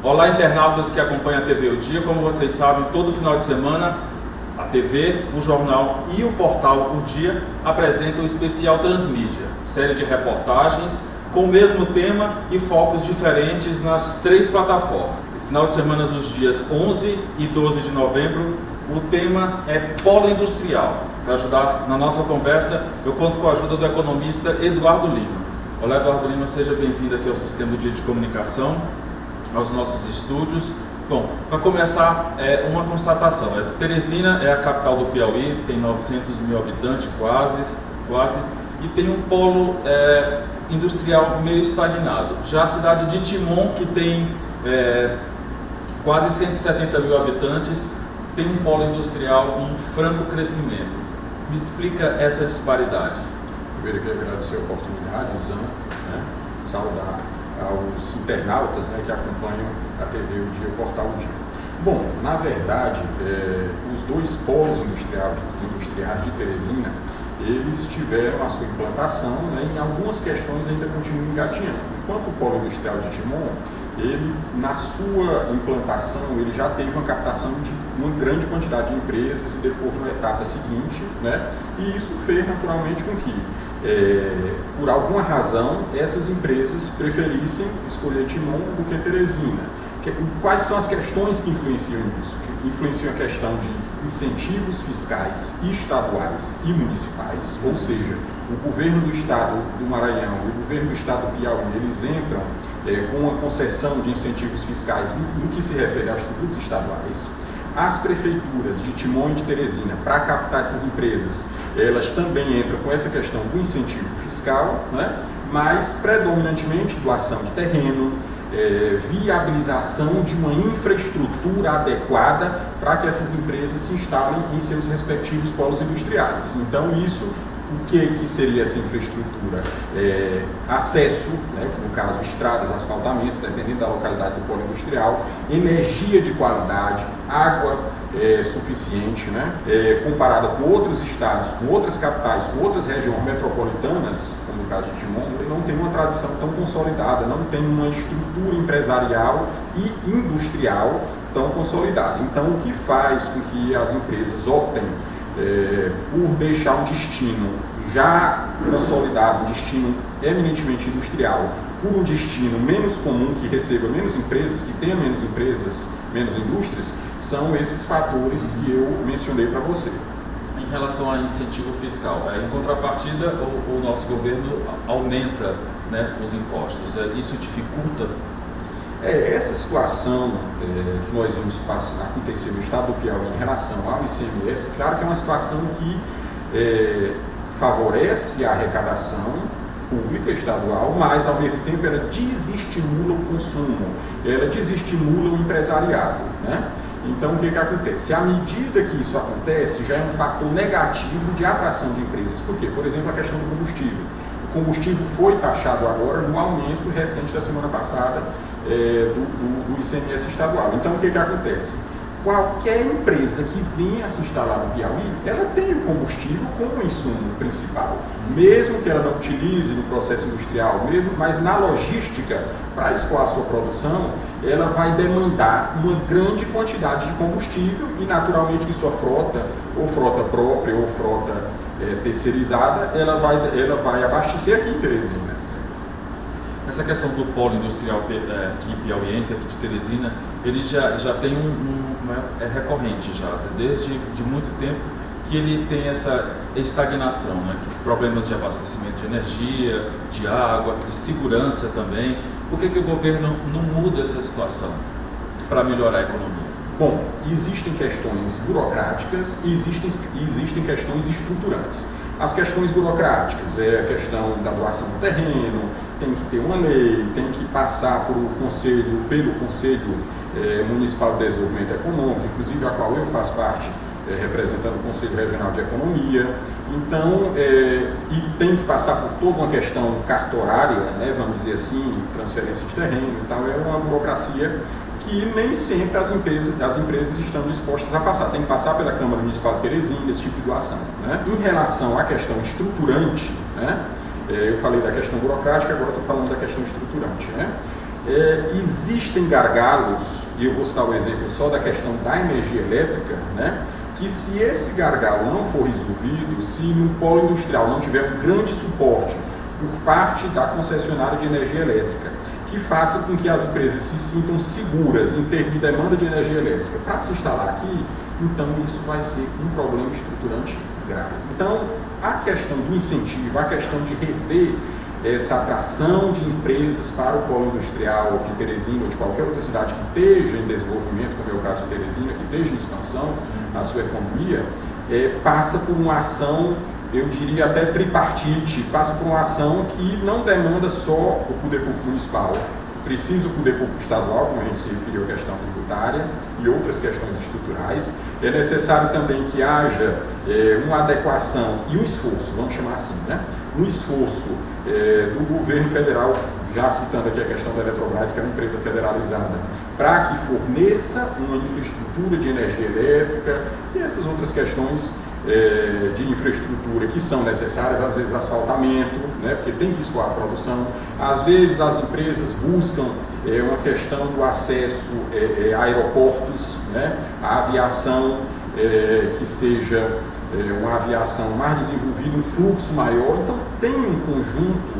Olá, internautas que acompanham a TV O Dia. Como vocês sabem, todo final de semana a TV, o jornal e o portal O Dia apresentam o especial Transmídia, série de reportagens com o mesmo tema e focos diferentes nas 3 plataformas. No final de semana dos dias 11 e 12 de novembro, o tema é polo industrial. Para ajudar na nossa conversa, eu conto com a ajuda do economista Eduardo Lima. Olá, Eduardo Lima, seja bem-vindo aqui ao Sistema Dia de Comunicação, aos nossos estúdios. Bom, para começar, uma constatação. Teresina é a capital do Piauí, tem 900 mil habitantes quase, e tem um polo industrial meio estagnado. Já a cidade de Timon, que tem quase 170 mil habitantes, tem um polo industrial em franco crescimento. Me explica essa disparidade. Primeiro, eu quero agradecer a oportunidade, saudar aos internautas que acompanham a TV O Dia e o portal O Dia. Bom, na verdade, os 2 polos industriais de Teresina, eles tiveram a sua implantação, em algumas questões ainda continuam engatinhando. Enquanto o polo industrial de Timon, ele, na sua implantação, ele já teve uma captação de uma grande quantidade de empresas e depois, na etapa seguinte, e isso fez naturalmente com que, por alguma razão, essas empresas preferissem escolher Timon do que Teresina. Quais são as questões que influenciam nisso? Que influenciam a questão de incentivos fiscais estaduais e municipais, ou seja, o governo do estado do Maranhão e o governo do estado do Piauí, eles entram com uma concessão de incentivos fiscais no que se refere aos tributos estaduais. As prefeituras de Timon e de Teresina, para captar essas empresas, elas também entram com essa questão do incentivo fiscal, mas predominantemente doação de terreno, viabilização de uma infraestrutura adequada para que essas empresas se instalem em seus respectivos polos industriais. Então isso, o que seria essa infraestrutura? Acesso, que no caso estradas, asfaltamento, dependendo da localidade do polo industrial, energia de qualidade, água suficiente, comparada com outros estados, com outras capitais, com outras regiões metropolitanas, como no caso de Timon, ele não tem uma tradição tão consolidada, não tem uma estrutura empresarial e industrial tão consolidada. Então, o que faz com que as empresas optem por deixar um destino já consolidado, um destino eminentemente industrial, por um destino menos comum, que receba menos empresas, que tenha menos empresas, menos indústrias, são esses fatores que eu mencionei para você. Em relação a incentivo fiscal, em contrapartida, o nosso governo aumenta os impostos. Isso dificulta? Essa situação que nós vimos acontecer no estado do Piauí em relação ao ICMS, claro que é uma situação que favorece a arrecadação pública estadual, mas ao mesmo tempo ela desestimula o consumo, ela desestimula o empresariado. Então o que acontece? À medida que isso acontece, já é um fator negativo de atração de empresas. Por quê? Por exemplo, a questão do combustível. O combustível foi taxado agora no aumento recente da semana passada do ICMS estadual. Então o que acontece? Qualquer empresa que venha a se instalar no Piauí, ela tem o combustível como insumo principal, mesmo que ela não utilize no processo industrial mesmo, mas na logística, para escoar a sua produção, ela vai demandar uma grande quantidade de combustível e naturalmente que sua frota, ou frota própria ou frota terceirizada, ela vai abastecer aqui em Teresina. Essa questão do polo industrial aqui piauiense, aqui de Teresina, ele já tem é recorrente já, desde de muito tempo que ele tem essa estagnação, problemas de abastecimento de energia, de água, de segurança também. Por que o governo não muda essa situação para melhorar a economia? Bom, existem questões burocráticas e existem questões estruturantes. As questões burocráticas a questão da doação do terreno, tem que ter uma lei, tem que passar pelo Conselho Municipal de Desenvolvimento Econômico, inclusive a qual eu faço parte, representando o Conselho Regional de Economia. Então, e tem que passar por toda uma questão cartorária, vamos dizer assim, transferência de terreno. Então, é uma burocracia que nem sempre as empresas estão dispostas a passar. Tem que passar pela Câmara Municipal de Teresina, esse tipo de doação. Em relação à questão estruturante, eu falei da questão burocrática, agora estou falando da questão estruturante. existem gargalos, e eu vou citar o exemplo só da questão da energia elétrica, né? Que se esse gargalo não for resolvido, se no polo industrial não tiver um grande suporte por parte da concessionária de energia elétrica, que faça com que as empresas se sintam seguras em termos de demanda de energia elétrica para se instalar aqui, então isso vai ser um problema estruturante grave. Então, a questão do incentivo, a questão de rever essa atração de empresas para o polo industrial de Teresina ou de qualquer outra cidade que esteja em desenvolvimento, como é o caso de Teresina, que esteja em expansão na sua economia, passa por uma ação, eu diria até tripartite, passa por uma ação que não demanda só o poder público municipal, precisa o poder público estadual, como a gente se referiu à questão tributária e outras questões estruturais. É necessário também que haja uma adequação e um esforço, vamos chamar assim, né? Um esforço do governo federal, já citando aqui a questão da Eletrobras, que é uma empresa federalizada, para que forneça uma infraestrutura de energia elétrica e essas outras questões de infraestrutura que são necessárias, às vezes asfaltamento, né, porque tem que escoar a produção, às vezes as empresas buscam uma questão do acesso a aeroportos, né, a aviação que seja uma aviação mais desenvolvida, um fluxo maior, então tem um conjunto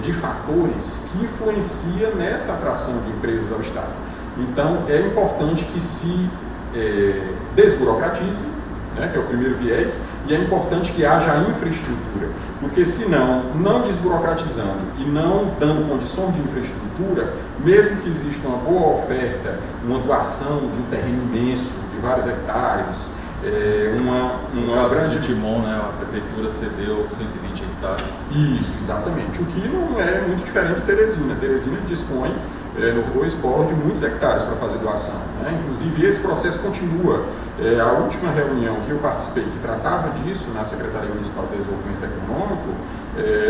de fatores que influencia nessa atração de empresas ao Estado. Então é importante que se desburocratize, né, que é o primeiro viés, e é importante que haja infraestrutura, porque senão, não desburocratizando e não dando condição de infraestrutura, mesmo que exista uma boa oferta, uma doação de um terreno imenso, de vários hectares, uma grande de Timon, né, a prefeitura cedeu 120 hectares. Isso, exatamente, o que não é muito diferente de Teresina. Teresina dispõe no 2 polos de muitos hectares para fazer doação, né? Inclusive esse processo continua. A última reunião que eu participei, que tratava disso na Secretaria Municipal de Desenvolvimento Econômico,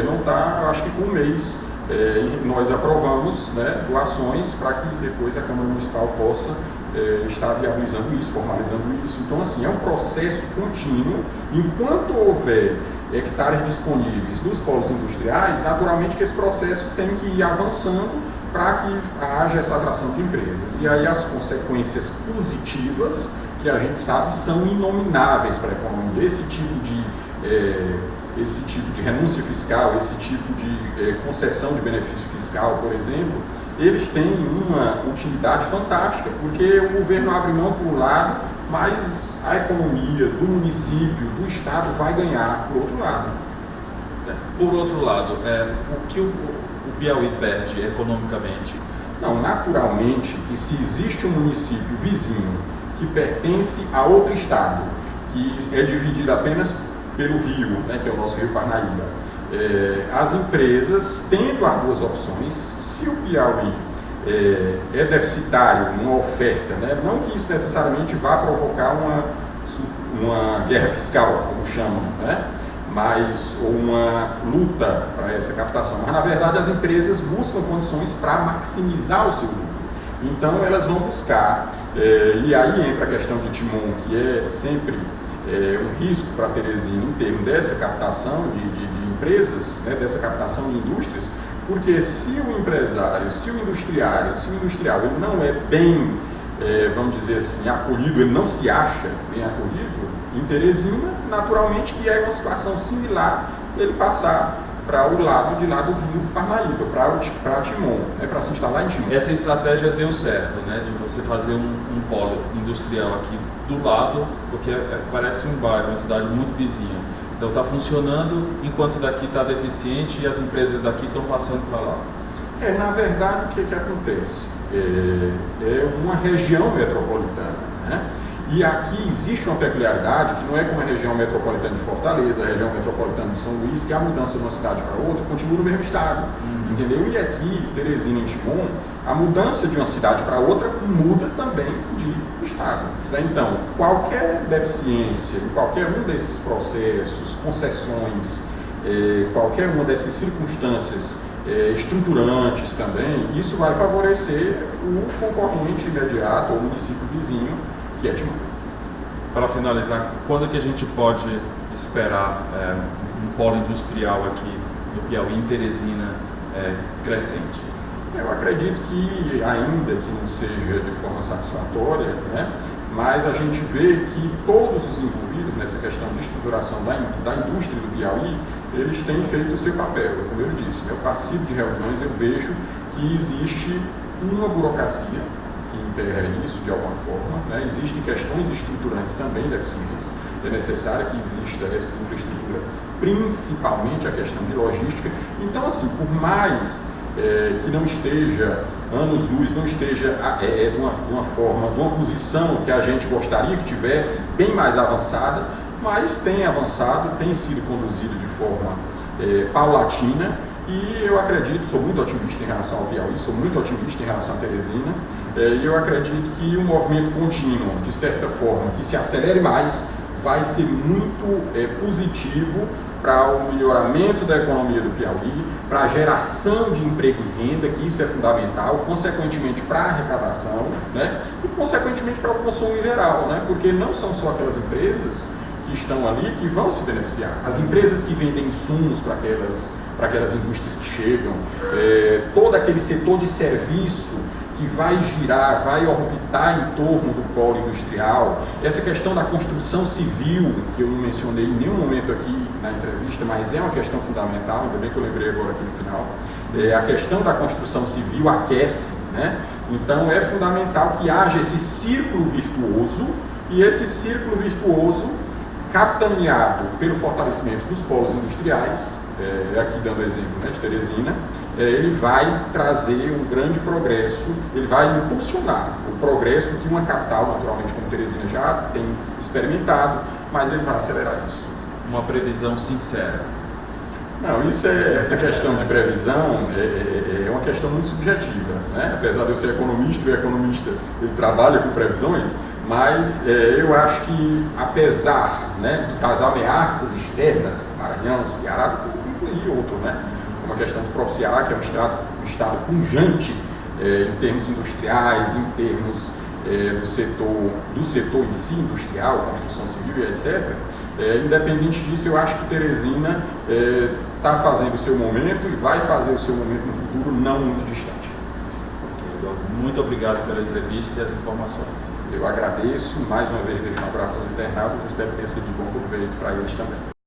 não está, acho que com um mês, nós aprovamos, né, doações para que depois a Câmara Municipal possa estar viabilizando isso, formalizando isso. Então, assim, é um processo contínuo. Enquanto houver hectares disponíveis nos polos industriais, naturalmente que esse processo tem que ir avançando para que haja essa atração de empresas. E aí as consequências positivas, que a gente sabe, são inomináveis para a economia. Esse tipo de renúncia fiscal, esse tipo de concessão de benefício fiscal, por exemplo, eles têm uma utilidade fantástica, porque o governo abre mão por um lado, mas a economia do município, do estado vai ganhar por outro lado. Por outro lado, o que o Piauí perde economicamente? Não, naturalmente que se existe um município vizinho que pertence a outro estado, que é dividido apenas pelo rio, né, que é o nosso rio Parnaíba, as empresas, tendo as duas opções, se o Piauí é deficitário numa oferta, né, não que isso necessariamente vá provocar uma guerra fiscal, como chamam, né, mas uma luta para essa captação, mas na verdade as empresas buscam condições para maximizar o seu lucro, então elas vão buscar, e aí entra a questão de Timon, que é sempre um risco para Teresina em termos dessa captação de empresas, né, dessa captação de indústrias, porque se o empresário, se o industrial ele não é bem, vamos dizer assim, acolhido, ele não se acha bem acolhido em Teresina, naturalmente que é uma situação similar ele passar para o lado de lá do rio Parnaíba, para Timon, né, para se instalar em Timon. Essa estratégia deu certo, né, de você fazer um polo industrial aqui do lado, porque parece um bairro, uma cidade muito vizinha. Então está funcionando, enquanto daqui está deficiente e as empresas daqui estão passando para lá. Na verdade, o que acontece? É uma região metropolitana, né? E aqui existe uma peculiaridade que não é como a região metropolitana de Fortaleza, a região metropolitana de São Luís, que a mudança de uma cidade para outra continua no mesmo estado, entendeu? E aqui, Teresina e Timon, a mudança de uma cidade para outra muda também de estado. Então, qualquer deficiência em qualquer um desses processos, concessões, qualquer uma dessas circunstâncias estruturantes também, isso vai favorecer o concorrente imediato ou o município vizinho, que é Timon. Para finalizar, quando que a gente pode esperar um polo industrial aqui no Piauí, em Teresina, crescente? Eu acredito que, ainda que não seja de forma satisfatória, né, mas a gente vê que todos os envolvidos nessa questão de estruturação da indústria do Piauí, eles têm feito o seu papel. Como eu disse, eu participo de reuniões, eu vejo que existe uma burocracia que emperra isso de alguma forma, né? Existem questões estruturantes também deficientes, é necessário que exista essa infraestrutura, principalmente a questão de logística. Então, assim, por mais que não esteja anos-luz, não esteja de uma posição que a gente gostaria que tivesse bem mais avançada, mas tem avançado, tem sido conduzido de forma paulatina, e eu acredito, sou muito otimista em relação ao Piauí, sou muito otimista em relação à Teresina, e eu acredito que o movimento contínuo, de certa forma, que se acelere mais, vai ser muito positivo para o melhoramento da economia do Piauí, para a geração de emprego e renda, que isso é fundamental, consequentemente para a arrecadação, né? E consequentemente para o consumo em geral, né? Porque não são só aquelas empresas que estão ali que vão se beneficiar. As empresas que vendem insumos para aquelas indústrias que chegam, todo aquele setor de serviço que vai girar, vai orbitar em torno do polo industrial, essa questão da construção civil, que eu não mencionei em nenhum momento aqui na entrevista, mas é uma questão fundamental, ainda bem que eu lembrei agora aqui no final, a questão da construção civil aquece, né? Então é fundamental que haja esse círculo virtuoso, e esse círculo virtuoso capitaneado pelo fortalecimento dos polos industriais, aqui dando exemplo, né, de Teresina, ele vai trazer um grande progresso, ele vai impulsionar o progresso que uma capital, naturalmente, como Teresina já tem experimentado, mas ele vai acelerar isso. Uma previsão sincera. Não, essa questão de previsão é uma questão muito subjetiva, né? Apesar de eu ser economista, o economista ele trabalha com previsões, mas eu acho que, apesar, né, das ameaças externas, Maranhão, Ceará, e outro, né, como a questão do próprio Ceará, que é um estado pujante em termos industriais, em termos do setor em si, industrial, construção civil e etc., independente disso, eu acho que Teresina está fazendo o seu momento e vai fazer o seu momento no futuro não muito distante. Muito obrigado pela entrevista e as informações. Eu agradeço, mais uma vez deixo um abraço aos internautas, espero que tenha sido de bom proveito para eles também.